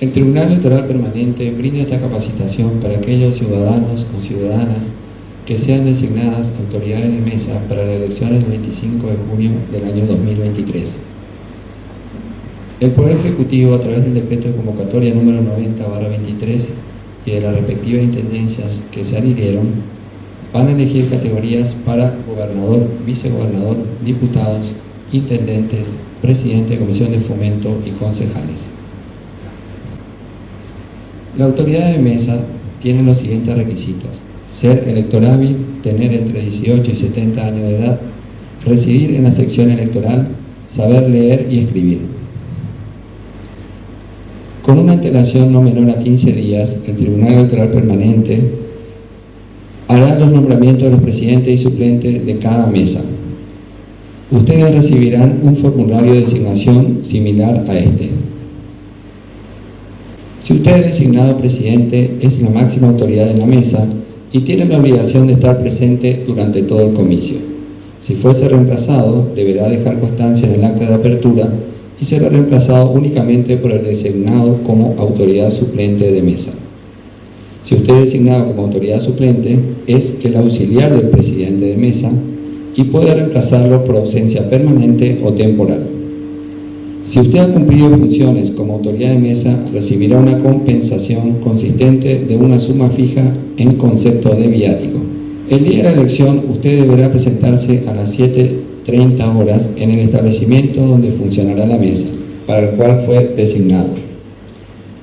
El Tribunal Electoral Permanente brinda esta capacitación para aquellos ciudadanos o ciudadanas que sean designadas autoridades de mesa para la elección del 25 de junio del año 2023. El Poder Ejecutivo, a través del decreto de convocatoria número 90/23 y de las respectivas intendencias que se adhirieron, van a elegir categorías para gobernador, vicegobernador, diputados, intendentes, presidente de comisión de fomento y concejales. La autoridad de mesa tiene los siguientes requisitos: ser elector hábil, tener entre 18 y 70 años de edad, residir en la sección electoral, saber leer y escribir. Con una antelación no menor a 15 días, el Tribunal Electoral Permanente hará los nombramientos de los presidentes y suplentes de cada mesa. Ustedes recibirán un formulario de designación similar a este. Si usted es designado presidente, es la máxima autoridad en la mesa y tiene la obligación de estar presente durante todo el comicio. Si fuese reemplazado, deberá dejar constancia en el acta de apertura y será reemplazado únicamente por el designado como autoridad suplente de mesa. Si usted es designado como autoridad suplente, es el auxiliar del presidente de mesa y puede reemplazarlo por ausencia permanente o temporal. Si usted ha cumplido funciones como autoridad de mesa, recibirá una compensación consistente de una suma fija en concepto de viático. El día de la elección, usted deberá presentarse a las 7:30 horas en el establecimiento donde funcionará la mesa, para el cual fue designado.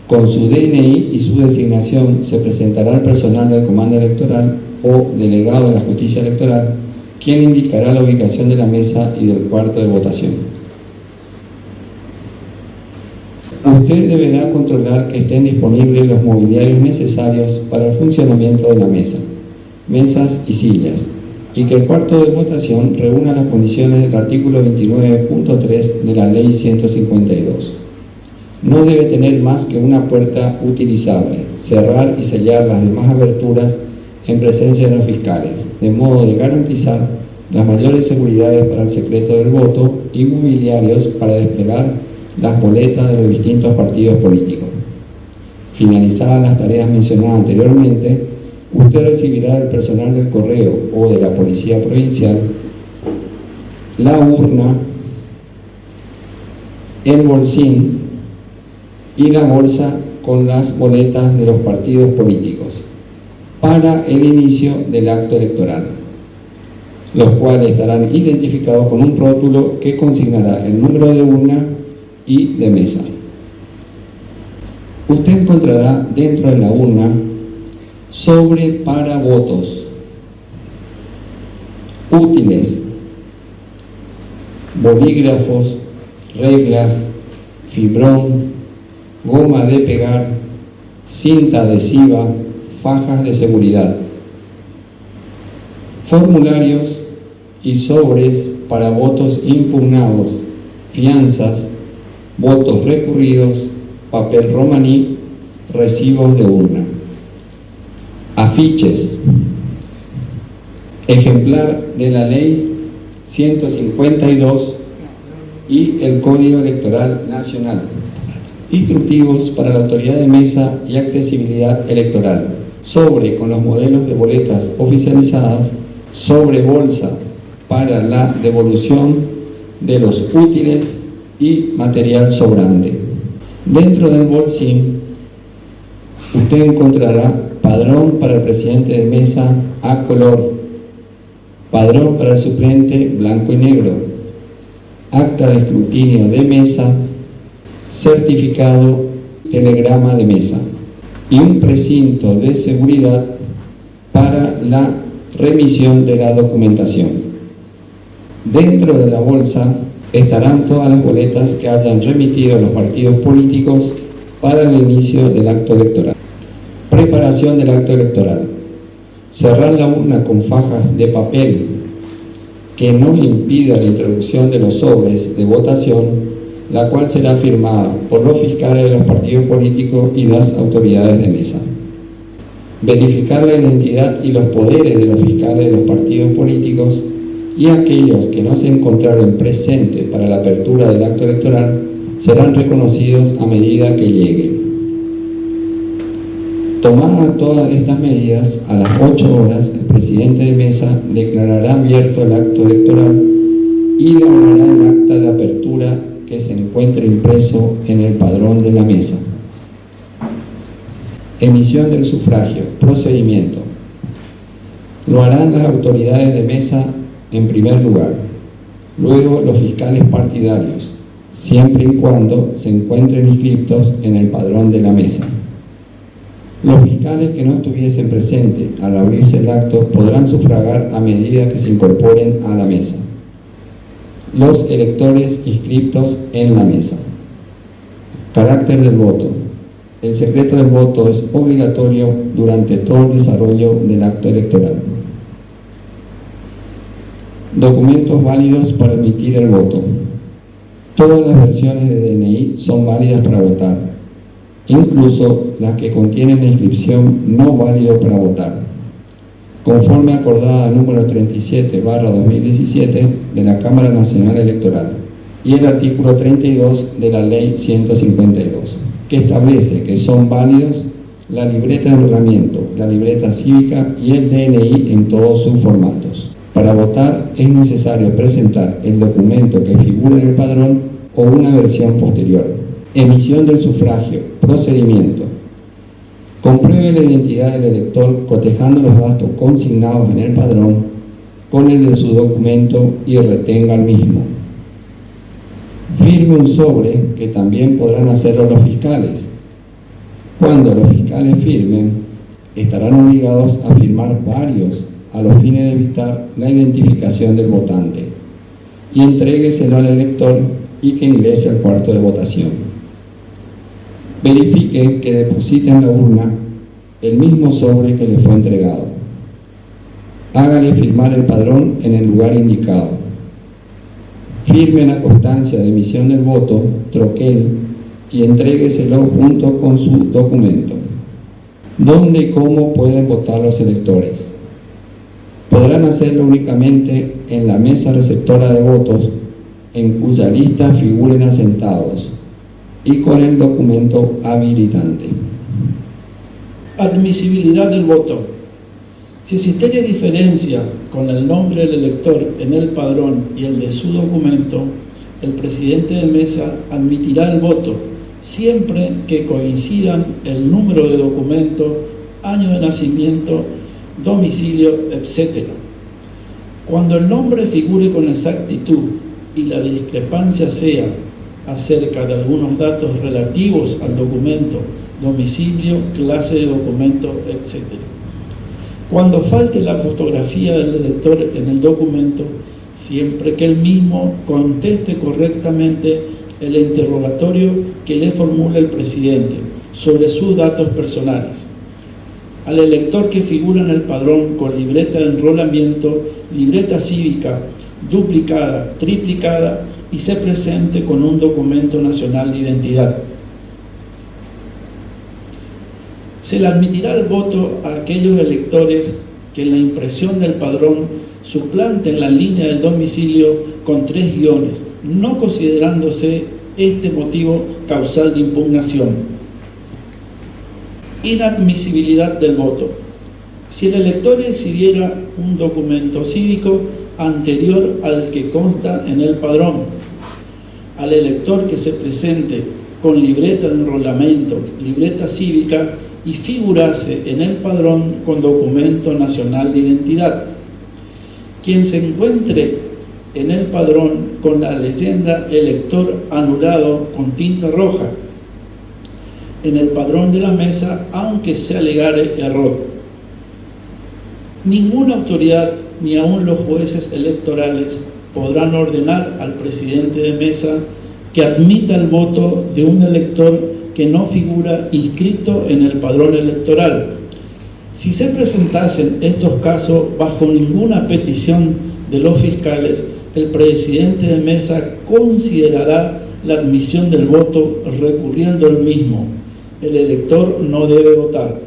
Con su DNI y su designación se presentará el personal del comando electoral o delegado de la justicia electoral, quien indicará la ubicación de la mesa y del cuarto de votación. Usted deberá controlar que estén disponibles los mobiliarios necesarios para el funcionamiento de la mesa, mesas y sillas, y que el cuarto de votación reúna las condiciones del artículo 29.3 de la Ley 152. No debe tener más que una puerta utilizable, cerrar y sellar las demás aberturas en presencia de los fiscales, de modo de garantizar las mayores seguridades para el secreto del voto y mobiliarios para desplegar las boletas de los distintos partidos políticos. Finalizadas las tareas mencionadas anteriormente, usted recibirá del personal del correo o de la policía provincial la urna, el bolsín y la bolsa con las boletas de los partidos políticos para el inicio del acto electoral, los cuales estarán identificados con un rótulo que consignará el número de urna y de mesa. Usted encontrará dentro de la urna sobre para votos, útiles, bolígrafos, reglas, fibrón, goma de pegar, cinta adhesiva, fajas de seguridad, formularios y sobres para votos impugnados, fianzas, votos recurridos, papel romaní, recibos de urna, afiches, ejemplar de la Ley 152 y el Código Electoral Nacional, instructivos para la autoridad de mesa y accesibilidad electoral, sobre con los modelos de boletas oficializadas, sobre bolsa para la devolución de los útiles y material sobrante. Dentro del bolsín, usted encontrará padrón para el presidente de mesa a color, padrón para el suplente blanco y negro, acta de escrutinio de mesa, certificado, telegrama de mesa y un precinto de seguridad para la remisión de la documentación. Dentro de la bolsa estarán todas las boletas que hayan remitido los partidos políticos para el inicio del acto electoral. Preparación del acto electoral. Cerrar la urna con fajas de papel que no impida la introducción de los sobres de votación, la cual será firmada por los fiscales de los partidos políticos y las autoridades de mesa. Verificar la identidad y los poderes de los fiscales de los partidos políticos y aquellos que no se encontraron presentes para la apertura del acto electoral serán reconocidos a medida que lleguen. Tomadas todas estas medidas, a las 8 horas el presidente de mesa declarará abierto el acto electoral y elaborará el acta de apertura que se encuentre impreso en el padrón de la mesa. Emisión del sufragio. Procedimiento. Lo harán las autoridades de mesa en primer lugar, luego los fiscales partidarios, siempre y cuando se encuentren inscritos en el padrón de la mesa. Los fiscales que no estuviesen presentes al abrirse el acto podrán sufragar a medida que se incorporen a la mesa. Los electores inscritos en la mesa. Carácter del voto. El secreto del voto es obligatorio durante todo el desarrollo del acto electoral. Documentos válidos para emitir el voto. Todas las versiones de DNI son válidas para votar, incluso las que contienen la inscripción no válido para votar, conforme acordada número 37/2017 de la Cámara Nacional Electoral y el artículo 32 de la Ley 152, que establece que son válidos la libreta de enrolamiento, la libreta cívica y el DNI en todos sus formatos. Para votar es necesario presentar el documento que figura en el padrón o una versión posterior. Emisión del sufragio. Procedimiento. Compruebe la identidad del elector cotejando los datos consignados en el padrón con el de su documento y retenga el mismo. Firme un sobre, que también podrán hacerlo los fiscales. Cuando los fiscales firmen, estarán obligados a firmar varios a los fines de evitar la identificación del votante, y entrégueselo al elector y que ingrese al cuarto de votación. Verifique que deposite en la urna el mismo sobre que le fue entregado. Hágale firmar el padrón en el lugar indicado. Firme la constancia de emisión del voto, troquel, y entrégueselo junto con su documento. ¿Dónde y cómo pueden votar los electores? Podrán hacerlo únicamente en la mesa receptora de votos, en cuya lista figuren asentados, y con el documento habilitante. Admisibilidad del voto. Si existiera diferencia con el nombre del elector en el padrón y el de su documento, el presidente de mesa admitirá el voto, siempre que coincidan el número de documento, año de nacimiento, domicilio, etc. Cuando el nombre figure con exactitud y la discrepancia sea acerca de algunos datos relativos al documento, domicilio, clase de documento, etc. Cuando falte la fotografía del elector en el documento, siempre que el mismo conteste correctamente el interrogatorio que le formule el presidente sobre sus datos personales. Al elector que figura en el padrón con libreta de enrolamiento, libreta cívica, duplicada, triplicada y se presente con un documento nacional de identidad. Se le admitirá el voto a aquellos electores que en la impresión del padrón suplanten la línea del domicilio con 3 guiones, no considerándose este motivo causal de impugnación. Inadmisibilidad del voto. Si el elector exhibiera un documento cívico anterior al que consta en el padrón, al elector que se presente con libreta de enrolamiento, libreta cívica y figurase en el padrón con documento nacional de identidad, quien se encuentre en el padrón con la leyenda elector anulado con tinta roja en el padrón de la mesa, aunque se alegare error. Ninguna autoridad, ni aun los jueces electorales, podrán ordenar al presidente de mesa que admita el voto de un elector que no figura inscrito en el padrón electoral. Si se presentasen estos casos bajo ninguna petición de los fiscales, el presidente de mesa considerará la admisión del voto recurriendo al mismo. El elector no debe votar.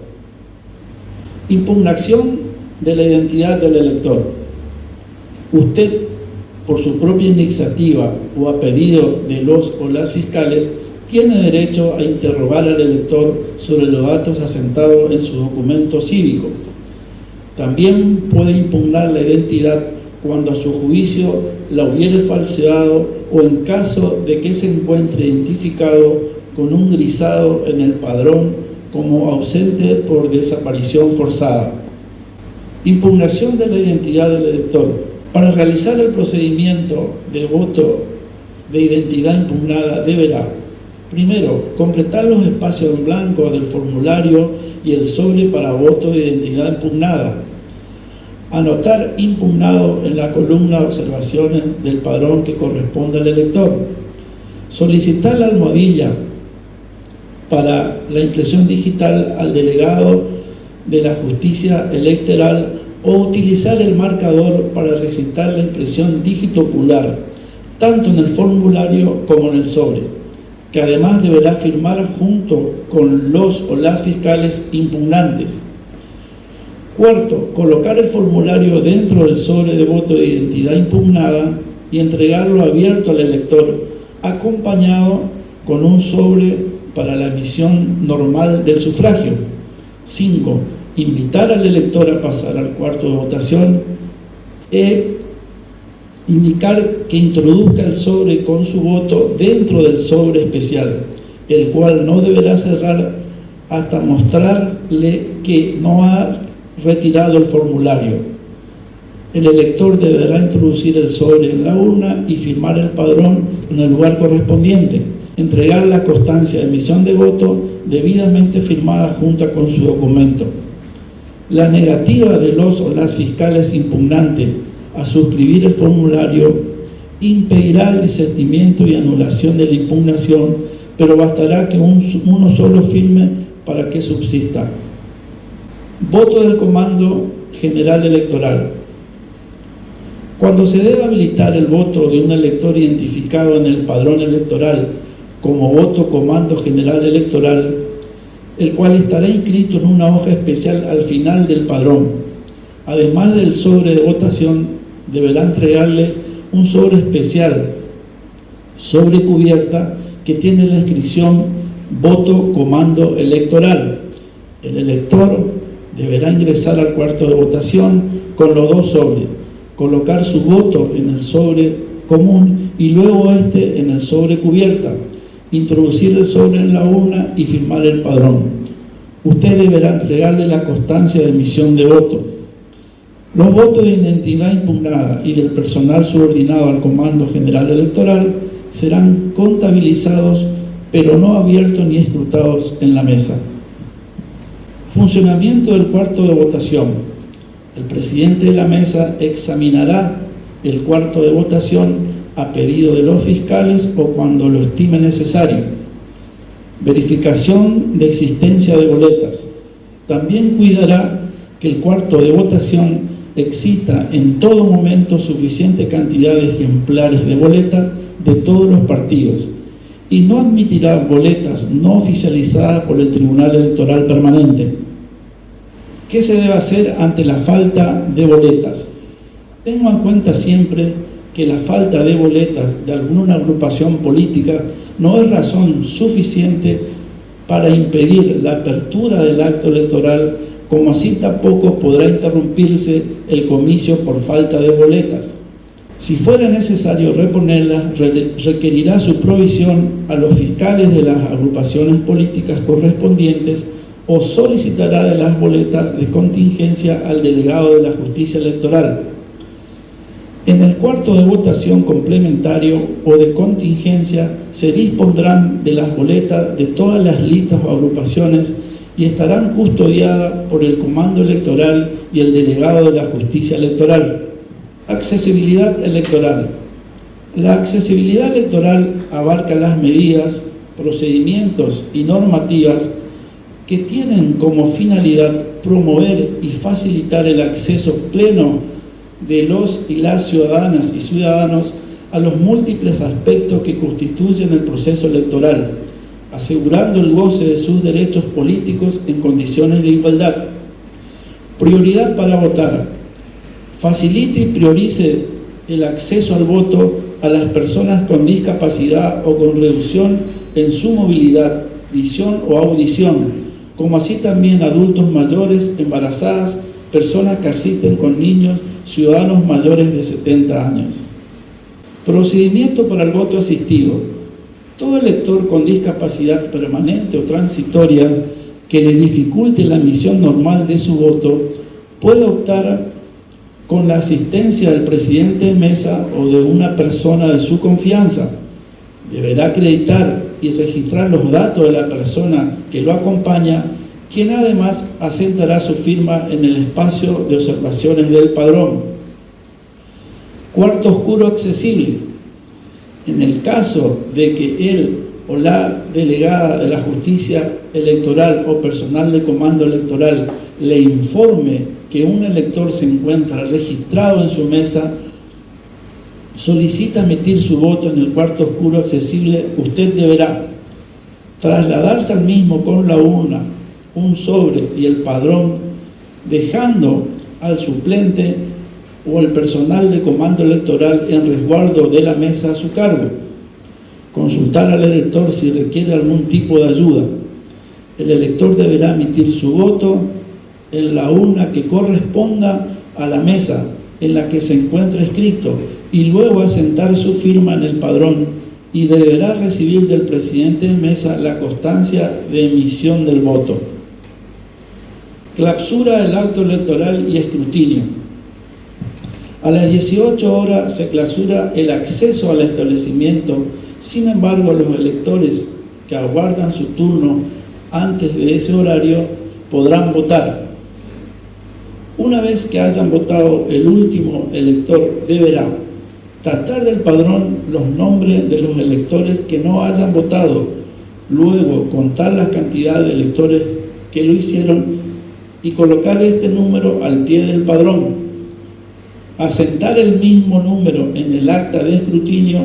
Impugnación de la identidad del elector. Usted, por su propia iniciativa o a pedido de los o las fiscales, tiene derecho a interrogar al elector sobre los datos asentados en su documento cívico. También puede impugnar la identidad cuando a su juicio la hubiere falseado o en caso de que se encuentre identificado con un grisado en el padrón como ausente por desaparición forzada. Impugnación de la identidad del elector. Para realizar el procedimiento de voto de identidad impugnada deberá: primero, completar los espacios en blanco del formulario y el sobre para voto de identidad impugnada. Anotar impugnado en la columna de observaciones del padrón que corresponde al elector. Solicitar la almohadilla para la impresión digital al delegado de la justicia electoral o utilizar el marcador para registrar la impresión digitocular, tanto en el formulario como en el sobre, que además deberá firmar junto con los o las fiscales impugnantes. Cuarto, colocar el formulario dentro del sobre de voto de identidad impugnada y entregarlo abierto al elector, acompañado con un sobre para la emisión normal del sufragio. 5. Invitar al elector a pasar al cuarto de votación e indicar que introduzca el sobre con su voto dentro del sobre especial, el cual no deberá cerrar hasta mostrarle que no ha retirado el formulario. El elector deberá introducir el sobre en la urna y firmar el padrón en el lugar correspondiente. Entregar la constancia de emisión de voto debidamente firmada junto con su documento. La negativa de los o las fiscales impugnantes a suscribir el formulario impedirá el desistimiento y anulación de la impugnación, pero bastará que uno solo firme para que subsista. Voto del Comando General Electoral. Cuando se debe habilitar el voto de un elector identificado en el padrón electoral como voto Comando General Electoral, el cual estará inscrito en una hoja especial al final del padrón, además del sobre de votación, deberá entregarle un sobre especial, sobre cubierta, que tiene la inscripción Voto Comando Electoral. El elector deberá ingresar al cuarto de votación con los dos sobres, colocar su voto en el sobre común y luego en el sobre cubierta, introducir el sobre en la urna y firmar el padrón. Usted deberá entregarle la constancia de emisión de voto. Los votos de identidad impugnada y del personal subordinado al Comando General Electoral serán contabilizados, pero no abiertos ni escrutados en la mesa. Funcionamiento del cuarto de votación. El presidente de la mesa examinará el cuarto de votación a pedido de los fiscales o cuando lo estime necesario. Verificación de existencia de boletas. También cuidará que el cuarto de votación exista en todo momento suficiente cantidad de ejemplares de boletas de todos los partidos y no admitirá boletas no oficializadas por el Tribunal Electoral Permanente. ¿Qué se debe hacer ante la falta de boletas? Tengo en cuenta siempre que la falta de boletas de alguna agrupación política no es razón suficiente para impedir la apertura del acto electoral, como así tampoco podrá interrumpirse el comicio por falta de boletas. Si fuera necesario reponerlas, requerirá su provisión a los fiscales de las agrupaciones políticas correspondientes o solicitará de las boletas de contingencia al delegado de la justicia electoral. En el cuarto de votación complementario o de contingencia se dispondrán de las boletas de todas las listas o agrupaciones y estarán custodiadas por el Comando Electoral y el delegado de la justicia electoral. Accesibilidad electoral. La accesibilidad electoral abarca las medidas, procedimientos y normativas que tienen como finalidad promover y facilitar el acceso pleno de los y las ciudadanas y ciudadanos a los múltiples aspectos que constituyen el proceso electoral, asegurando el goce de sus derechos políticos en condiciones de igualdad. Prioridad para votar. Facilite y priorice el acceso al voto a las personas con discapacidad o con reducción en su movilidad, visión o audición, como así también adultos mayores, embarazadas, personas que asisten con niños, ciudadanos mayores de 70 años. Procedimiento para el voto asistido. Todo elector con discapacidad permanente o transitoria que le dificulte la emisión normal de su voto puede optar con la asistencia del presidente de mesa o de una persona de su confianza. Deberá acreditar y registrar los datos de la persona que lo acompaña, quien además asentará su firma en el espacio de observaciones del padrón. Cuarto oscuro accesible. En el caso de que él o la delegada de la justicia electoral o personal de comando electoral le informe que un elector se encuentra registrado en su mesa, solicita emitir su voto en el cuarto oscuro accesible, usted deberá trasladarse al mismo con la urna, un sobre y el padrón, dejando al suplente o el personal de comando electoral en resguardo de la mesa a su cargo. Consultar al elector si requiere algún tipo de ayuda. El elector deberá emitir su voto en la urna que corresponda a la mesa en la que se encuentra inscrito y luego asentar su firma en el padrón, y deberá recibir del presidente de mesa la constancia de emisión del voto. Clausura del acto electoral y escrutinio. A las 18 horas se clausura el acceso al establecimiento. Sin embargo, los electores que aguardan su turno antes de ese horario podrán votar. Una vez que hayan votado, el último elector deberá tratar del padrón los nombres de los electores que no hayan votado, luego contar la cantidad de electores que lo hicieron y colocar este número al pie del padrón. Asentar el mismo número en el acta de escrutinio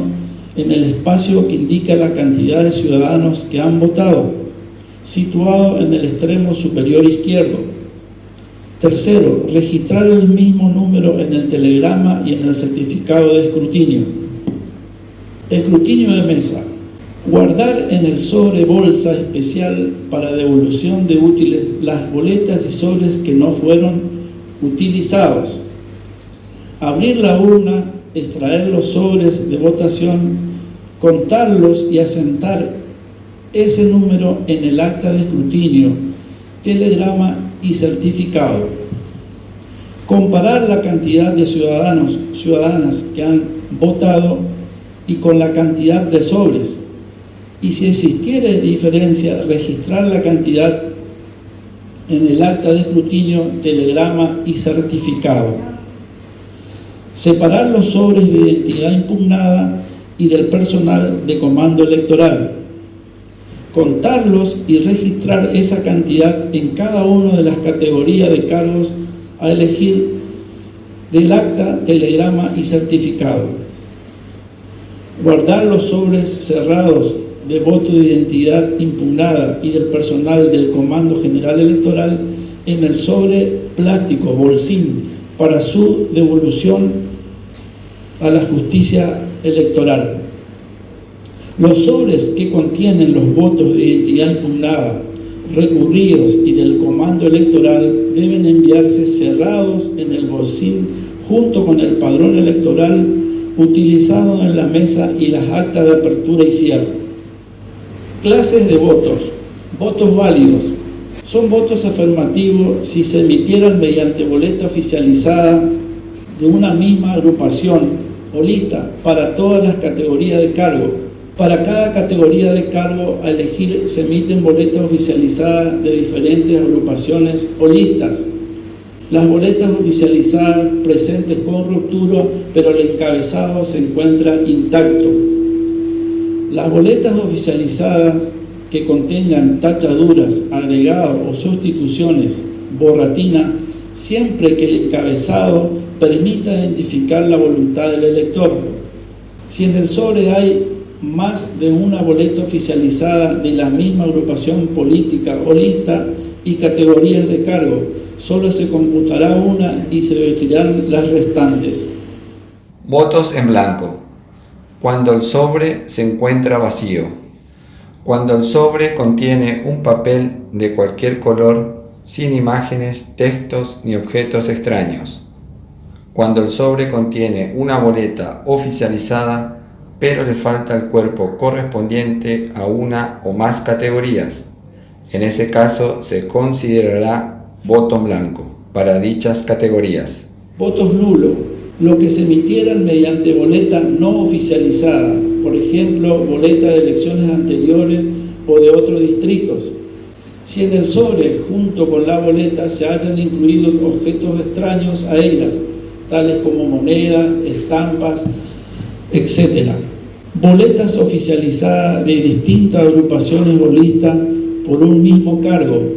en el espacio que indica la cantidad de ciudadanos que han votado, situado en el extremo superior izquierdo. Tercero, registrar el mismo número en el telegrama y en el certificado de escrutinio. Escrutinio de mesa. Guardar en el sobre bolsa especial para devolución de útiles las boletas y sobres que no fueron utilizados. Abrir la urna, extraer los sobres de votación, contarlos y asentar ese número en el acta de escrutinio, telegrama y certificado. Comparar la cantidad de ciudadanas que han votado y con la cantidad de sobres. Y si existiere diferencia, registrar la cantidad en el acta de escrutinio, telegrama y certificado. Separar los sobres de identidad impugnada y del personal de comando electoral. Contarlos y registrar esa cantidad en cada una de las categorías de cargos a elegir del acta, telegrama y certificado. Guardar los sobres cerrados de voto de identidad impugnada y del personal del Comando General Electoral en el sobre plástico bolsín para su devolución a la justicia electoral. Los sobres que contienen los votos de identidad impugnada, recurridos y del comando electoral deben enviarse cerrados en el bolsín junto con el padrón electoral utilizado en la mesa y las actas de apertura y cierre. Clases de votos. Votos válidos. Son votos afirmativos si se emitieran mediante boleta oficializada de una misma agrupación o lista para todas las categorías de cargo. Para cada categoría de cargo a elegir se emiten boletas oficializadas de diferentes agrupaciones o listas. Las boletas oficializadas presentes con ruptura, pero el encabezado se encuentra intacto. Las boletas oficializadas que contengan tachaduras, agregados o sustituciones, borratina, siempre que el encabezado permita identificar la voluntad del elector. Si en el sobre hay más de una boleta oficializada de la misma agrupación política o lista y categorías de cargo, solo se computará una y se retirarán las restantes. Votos en blanco. Cuando el sobre se encuentra vacío. Cuando el sobre contiene un papel de cualquier color, sin imágenes, textos ni objetos extraños. Cuando el sobre contiene una boleta oficializada, pero le falta el cuerpo correspondiente a una o más categorías. En ese caso se considerará voto en blanco para dichas categorías. Votos nulos, lo que se emitieran mediante boleta no oficializada, por ejemplo, boleta de elecciones anteriores o de otros distritos. Si en el sobre, junto con la boleta, se hayan incluido objetos extraños a ellas, tales como monedas, estampas, etc. Boletas oficializadas de distintas agrupaciones bolistas por un mismo cargo.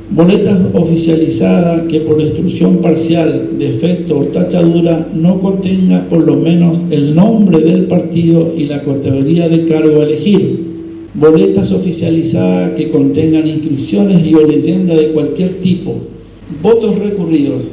Boletas oficializadas que por destrucción parcial, defecto o tachadura no contenga por lo menos el nombre del partido y la categoría de cargo a elegir. Boletas oficializadas que contengan inscripciones y o leyendas de cualquier tipo. Votos recurridos.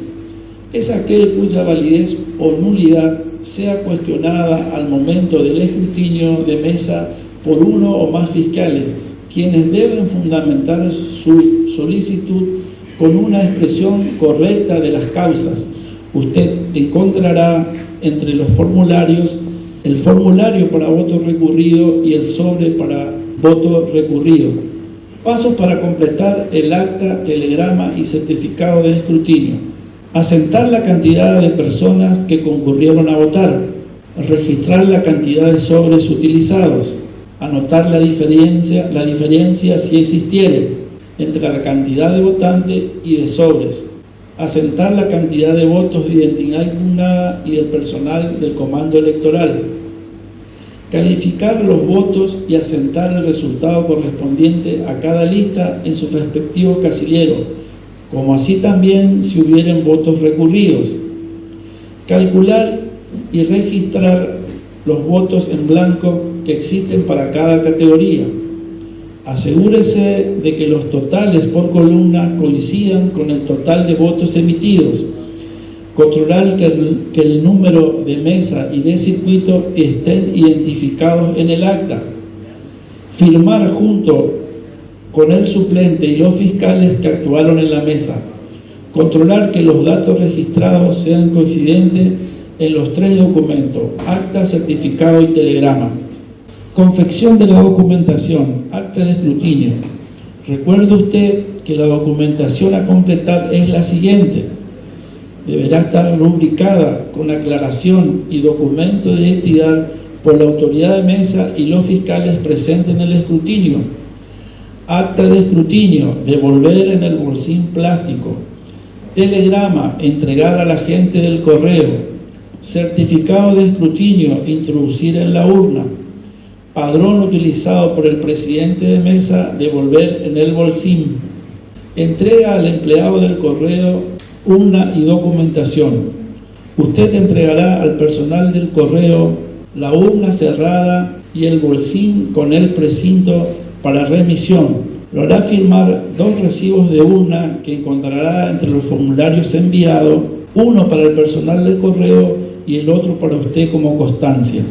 Es aquel cuya validez o nulidad sea cuestionada al momento del escrutinio de mesa por uno o más fiscales, quienes deben fundamentar su solicitud con una expresión correcta de las causas. Usted encontrará entre los formularios el formulario para voto recurrido y el sobre para voto recurrido. Pasos para completar el acta, telegrama y certificado de escrutinio. Asentar la cantidad de personas que concurrieron a votar. Registrar la cantidad de sobres utilizados. Anotar la diferencia si existiere entre la cantidad de votantes y de sobres. Asentar la cantidad de votos de identidad impugnada y del personal del comando electoral. Calificar los votos y asentar el resultado correspondiente a cada lista en su respectivo casillero, como así también si hubieren votos recurridos. Calcular y registrar los votos en blanco que existen para cada categoría. Asegúrese de que los totales por columna coincidan con el total de votos emitidos. Controlar que el número de mesa y de circuito estén identificados en el acta. Firmar junto con el suplente y los fiscales que actuaron en la mesa. Controlar que los datos registrados sean coincidentes en los tres documentos: acta, certificado y telegrama. Confección de la documentación, acta de escrutinio. Recuerde usted que la documentación a completar es la siguiente. Deberá estar rubricada con aclaración y documento de identidad por la autoridad de mesa y los fiscales presentes en el escrutinio. Acta de escrutinio, devolver en el bolsín plástico. Telegrama, entregar al agente del correo. Certificado de escrutinio, introducir en la urna. Padrón utilizado por el presidente de mesa, devolver en el bolsín. Entrega al empleado del correo urna y documentación. Usted entregará al personal del correo la urna cerrada y el bolsín con el precinto para remisión. Lo hará firmar 2 recibos de urna que encontrará entre los formularios enviados, uno para el personal del correo y el otro para usted como constancia.